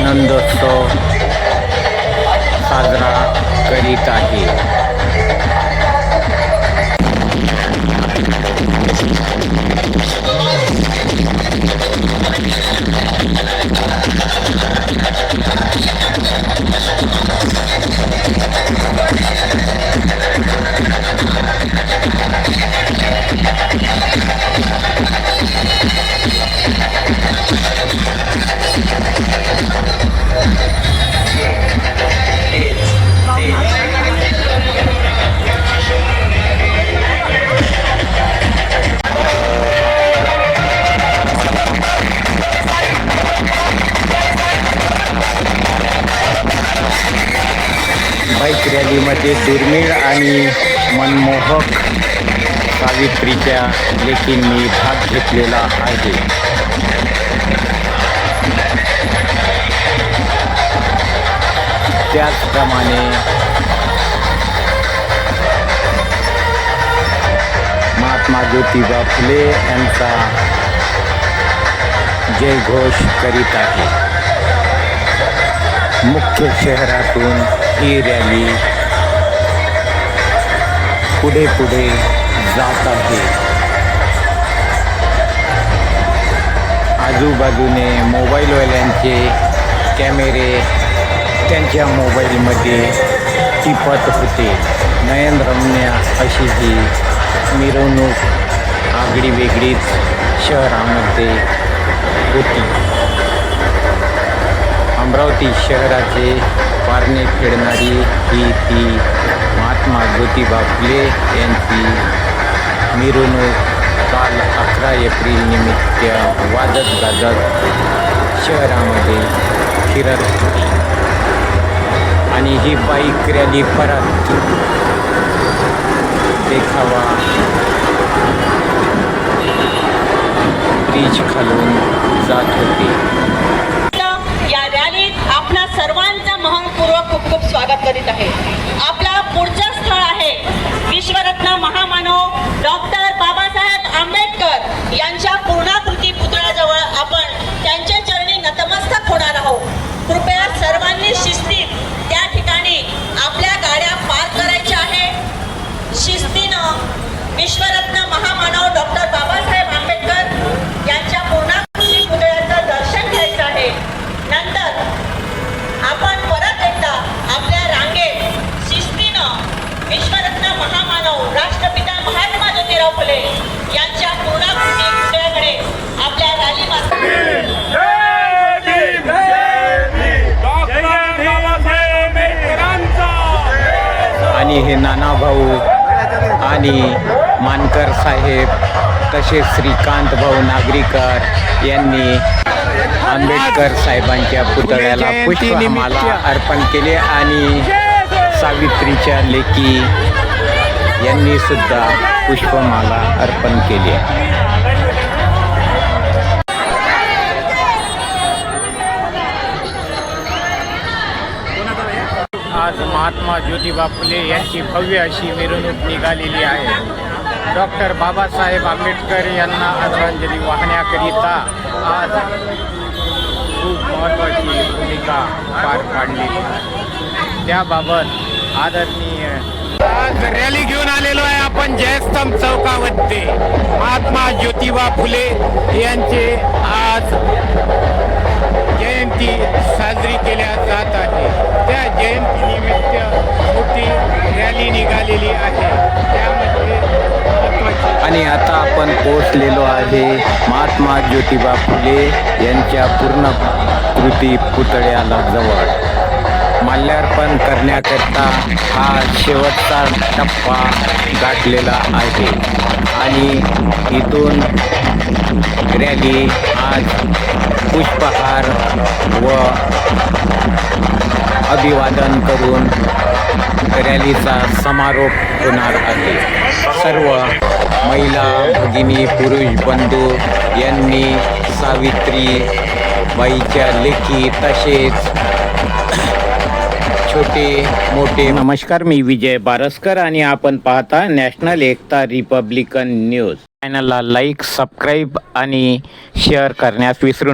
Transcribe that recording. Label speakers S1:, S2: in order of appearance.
S1: आनंदोत्सव साजरा करीत आहे। बाईक रॅलीमध्ये दुर्मिळ आणि मनमोहक सावित्रीच्या लेकींनी भाग घेतलेला आहे। त्याचप्रमाणे महात्मा ज्योतिबा फुले यांचा जयघोष करीत आहे। मुख्य शहरातून ही रॅली पुढे पुढे जात आहे। आजूबाजूने मोबाईलवाल्यांचे कॅमेरे त्यांच्या मोबाईलमध्ये टिपत होते। नयनरम्य अशी ही मिरवणूक आगळी वेगळीच शहरामध्ये होती। अमरावती शहराचे पारणे फेडणारी ही ती महात्मा ज्योतिबा फुले यांची मिरवणूक काल 11 एप्रिल निमित्त वाजत गाजत शहरामध्ये फिरत होती आणि ही बाईक रॅली परत देखावा ब्रिज खालून जात होती।
S2: सर्वांचं मनपूर्वक खूप खूप स्वागत करीत आहे। आपला पुढचं स्थळ आहे विश्वरत्न महामानव डॉक्टर बाबासाहेब आंबेडकर यांच्या पूर्णाकृती पुतळ्याजवळ आपण त्यांच्या चरणी नतमस्तक होणार आहोत। कृपया सर्वांनी शिस्तीत त्या ठिकाणी आपल्या गाड्या पार्क करायच्या आहे। शिस्तीनं विश्वरत्न महामानव डॉक्टर बाबासाहेब आंबेडकर यांच्या पूर्णाकृती पुतळ्याचं दर्शन घ्यायचं आहे। नंतर आपण परत एकदा आपल्या रांगेत शिस्तीनं विश्वरत्न महामानव राष्ट्रपिता महात्मा ज्योतिराव फुले यांच्या पूर्णाकृती पुतळ्याकडे आपल्या रॅली
S1: आणि हे नानाभाऊ आणि मानकर साहेब तसेच श्रीकांत भाऊ नागरीकर यांनी आंबेडकर साहेबांच्या पुतळ्याला पुष्पमाला अर्पण केले आणि सावित्रीच्या लेकी यांनी सुद्धा पुष्पमाला अर्पण केली। आज महात्मा ज्योतिबा फुले यांची भव्य अशी मिरवणूक निघालेली आहे। डॉक्टर बाबासाहेब आंबेडकर यांना आदरांजली वाहण्याकरिता आज खूप महत्त्वाची भूमिका पार पाडली। त्याबाबत आदरणीय आज रॅली घेऊन आलेलो आहे आपण जयस्तंभ चौकावरती। महात्मा ज्योतिबा फुले यांचे आज जयंती साजरी केल्या जात आहे। त्या जयंतीनिमित्त मोठी रॅली निघालेली आहे। त्यामध्ये आणि आता आपण पोहोचलेलो आहे महात्मा ज्योतिबा फुले यांच्या पूर्णाकृती पुतळ्याला जवळ। माल्यार्पण करण्याकरता हा शेवटचा टप्पा गाठलेला आहे आणि इथून रॅली आज पुष्पहार व अभिवादन करून रॅलीचा समारोप होणार आहे। सर्व महिला भगिनी पुरुष बंधू यांनी सावित्रीबाईच्या लेखी तसेच छोटे मोठे नमस्कार, मी विजय बारसकर आणि आपण पाहता नॅशनल एकता रिपब्लिकन न्यूज। चॅनलला लाईक, सबस्क्राईब आणि शेअर करण्यास विसरू नका।